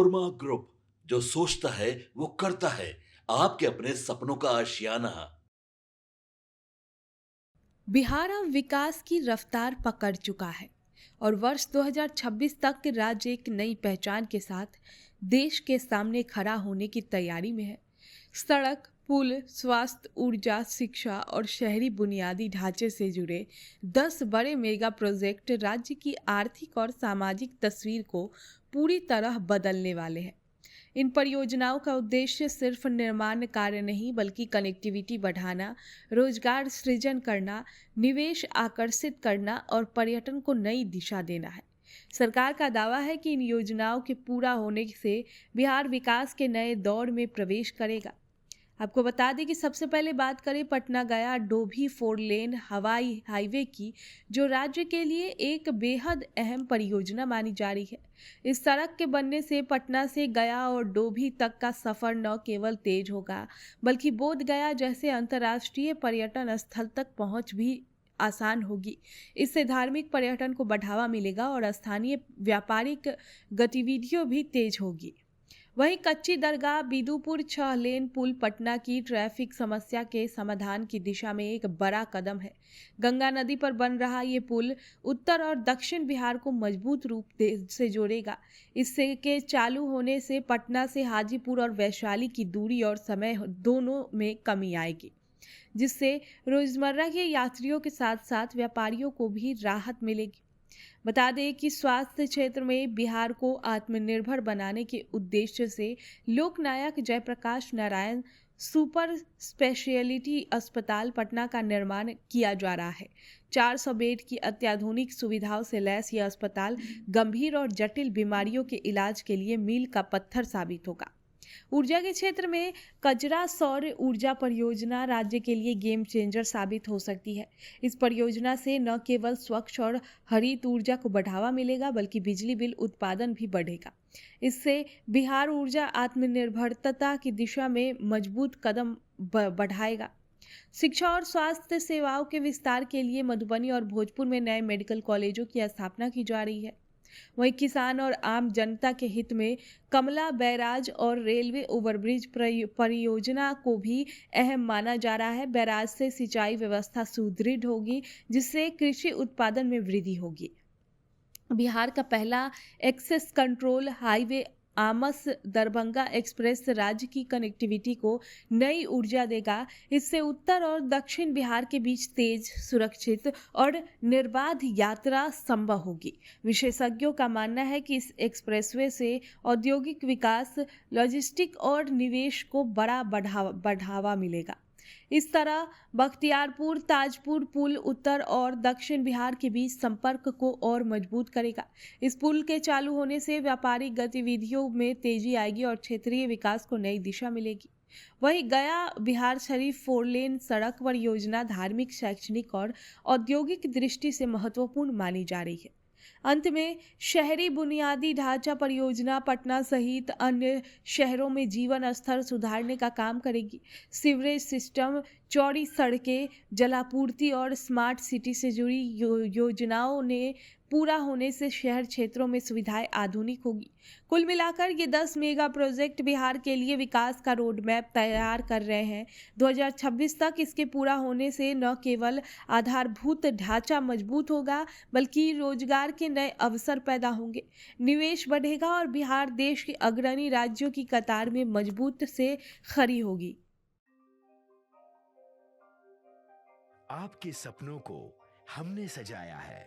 नोरमा group, जो सोचता है वो करता है। आपके अपने सपनों का आशियाना। बिहार अब विकास की रफ्तार पकड़ चुका है और वर्ष 2026 तक राज्य एक नई पहचान के साथ देश के सामने खड़ा होने की तैयारी में है। सड़क, पुल, स्वास्थ्य, ऊर्जा, शिक्षा और शहरी बुनियादी ढांचे से जुड़े 10 बड़े मेगा प्रोजेक्ट राज्य की आर्थिक और सामाजिक तस्वीर को पूरी तरह बदलने वाले हैं। इन परियोजनाओं का उद्देश्य सिर्फ निर्माण कार्य नहीं बल्कि कनेक्टिविटी बढ़ाना, रोजगार सृजन करना, निवेश आकर्षित करना और पर्यटन को नई दिशा देना है। सरकार का दावा है कि इन योजनाओं के पूरा होने से बिहार विकास के नए दौर में प्रवेश करेगा। आपको बता दें कि सबसे पहले बात करें पटना गया डोभी 4 लेन हवाई हाईवे की, जो राज्य के लिए एक बेहद अहम परियोजना मानी जा रही है। इस सड़क के बनने से पटना से गया और डोभी तक का सफर न केवल तेज होगा, बल्कि बोध गया जैसे अंतर्राष्ट्रीय पर्यटन स्थल तक पहुंच भी आसान होगी। इससे धार्मिक पर्यटन को बढ़ावा मिलेगा और स्थानीय व्यापारिक गतिविधियों भी तेज होगी। वहीं कच्ची दरगाह बिदुपुर 6 लेन पुल पटना की ट्रैफिक समस्या के समाधान की दिशा में एक बड़ा कदम है। गंगा नदी पर बन रहा ये पुल उत्तर और दक्षिण बिहार को मजबूत रूप से जोड़ेगा। इससे के चालू होने से पटना से हाजीपुर और वैशाली की दूरी और समय दोनों में कमी आएगी, जिससे रोजमर्रा के यात्रियों के साथ साथ व्यापारियों को भी राहत मिलेगी। बता दें कि स्वास्थ्य क्षेत्र में बिहार को आत्मनिर्भर बनाने के उद्देश्य से लोकनायक जयप्रकाश नारायण सुपर स्पेशलिटी अस्पताल पटना का निर्माण किया जा रहा है। 400 बेड की अत्याधुनिक सुविधाओं से लैस यह अस्पताल गंभीर और जटिल बीमारियों के इलाज के लिए मील का पत्थर साबित होगा। ऊर्जा के क्षेत्र में कजरा सौर ऊर्जा परियोजना राज्य के लिए गेम चेंजर साबित हो सकती है। इस परियोजना से न केवल स्वच्छ और हरित ऊर्जा को बढ़ावा मिलेगा बल्कि बिजली बिल उत्पादन भी बढ़ेगा। इससे बिहार ऊर्जा आत्मनिर्भरता की दिशा में मजबूत कदम बढ़ाएगा। शिक्षा और स्वास्थ्य सेवाओं के विस्तार के लिए मधुबनी और भोजपुर में नए मेडिकल कॉलेजों की स्थापना की जा रही है। वहीं किसान और आम जनता के हित में कमला बैराज और रेलवे ओवरब्रिज परियोजना को भी अहम माना जा रहा है। बैराज से सिंचाई व्यवस्था सुदृढ़ होगी, जिससे कृषि उत्पादन में वृद्धि होगी। बिहार का पहला access control highway Amas Darbhanga express राज्य की कनेक्टिविटी को नई ऊर्जा देगा। इससे उत्तर और दक्षिण बिहार के बीच तेज, सुरक्षित और निर्बाध यात्रा संभव होगी। विशेषज्ञों का मानना है कि इस एक्सप्रेसवे से औद्योगिक विकास, लॉजिस्टिक और निवेश को बड़ा बढ़ावा मिलेगा। इस तरह बख्तियारपुर ताजपुर पुल उत्तर और दक्षिण बिहार के बीच संपर्क को और मजबूत करेगा। इस पुल के चालू होने से व्यापारिक गतिविधियों में तेजी आएगी और क्षेत्रीय विकास को नई दिशा मिलेगी। वहीं गया बिहार शरीफ 4 लेन सड़क परियोजना धार्मिक, शैक्षणिक और औद्योगिक दृष्टि से महत्वपूर्ण मानी जा रही है। अंत में शहरी बुनियादी ढांचा परियोजना पटना सहित अन्य शहरों में जीवन स्तर सुधारने का काम करेगी। सीवरेज सिस्टम, चौड़ी सड़कें, जलापूर्ति और स्मार्ट सिटी से जुड़ी योजनाओं ने पूरा होने से शहर क्षेत्रों में सुविधाएं आधुनिक होगी। कुल मिलाकर ये 10 मेगा प्रोजेक्ट बिहार के लिए विकास का रोड मैप तैयार कर रहे हैं। 2026 तक इसके पूरा होने से न केवल आधारभूत ढांचा मजबूत होगा बल्कि रोजगार के नए अवसर पैदा होंगे, निवेश बढ़ेगा और बिहार देश के अग्रणी राज्यों की कतार में मजबूत से खड़ी होगी। आपके सपनों को हमने सजाया है।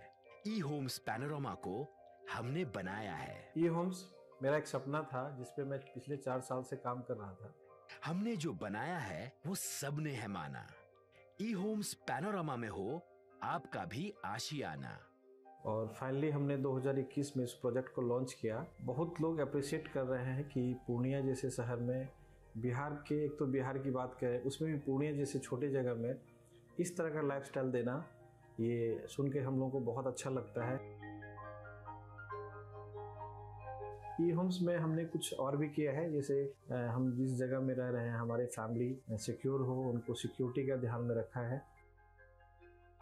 ई होम्स पैनोरामा को हमने बनाया है। ई होम्स मेरा एक सपना था जिस पे मैं पिछले 4 साल से काम कर रहा था। हमने जो बनाया है वो सबने है माना। ई होम्स पैनोरामा में हो आपका भी आशियाना। और फाइनली हमने 2021 में इस प्रोजेक्ट को लॉन्च किया। बहुत लोग अप्रिशिएट कर रहे हैं कि पूर्णिया जैसे शहर में बिहार के, एक तो बिहार की बात करें उसमें भी पूर्णिया जैसे छोटे जगह में इस तरह का लाइफस्टाइल देना, ये सुन के हम लोगों को बहुत अच्छा लगता है। ई होम्स में हमने कुछ और भी किया है, जैसे हम जिस जगह में रह रहे हैं हमारे फैमिली सिक्योर हो, उनको सिक्योरिटी का ध्यान में रखा है।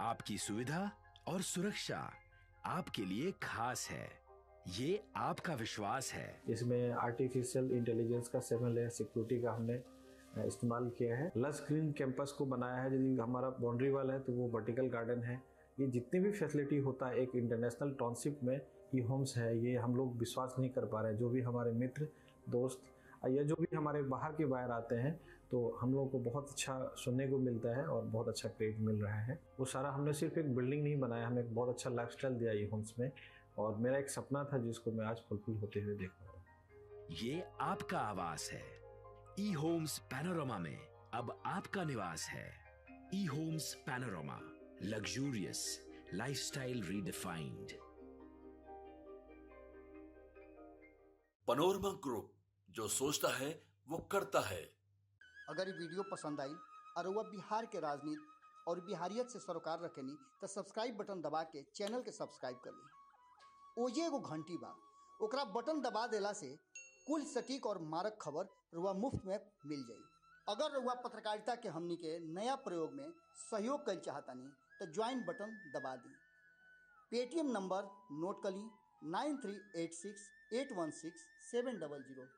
आपकी सुविधा और सुरक्षा आपके लिए खास है। ये आपका विश्वास है। इसमें आर्टिफिशियल इंटेलिजेंस का 7 लेयर सिक्योरिटी का हमने इस्तेमाल किया है। लस ग्रीन कैंपस को बनाया है। यदि हमारा बाउंड्री वाल है तो वो वर्टिकल गार्डन है। ये जितनी भी फैसिलिटी होता है एक इंटरनेशनल टाउनशिप में ई होम्स है, ये हम लोग विश्वास नहीं कर पा रहे हैं। जो भी हमारे मित्र दोस्त या जो भी हमारे बाहर के बाहर आते हैं तो हम लोगों को बहुत अच्छा सुनने को मिलता है और बहुत अच्छा क्रेडिट मिल रहा है। वो सारा हमने सिर्फ एक बिल्डिंग नहीं बनाया, हमें एक बहुत अच्छा लाइफस्टाइल दिया ई होम्स में, और मेरा एक सपना था जिसको मैं आज फुलफिल होते हुए देख रहा हूँ। ये आपका आवास है। ई होम्स पैनोरामा में अब आपका निवास है। E Homes Panorama, luxurious lifestyle redefined. Panorama Group, जो सोचता है वो करता है। अगर ये वीडियो पसंद आई और वह बिहार के राजनीति और बिहारियत से सरोकार रखेनी तो सब्सक्राइब बटन दबा के चैनल के सब्सक्राइब कर ली। ओजे एगो घंटी बा, ओकरा बटन दबा देला से कुल सटीक और मारक खबर रुआ मुफ्त में मिल जाई। अगर रुआ पत्रकारिता के हमनी के नया प्रयोग में सहयोग कर चाहतानी तो ज्वाइन बटन दबा दी। पेटीएम नंबर नोट कर ली 9386816700।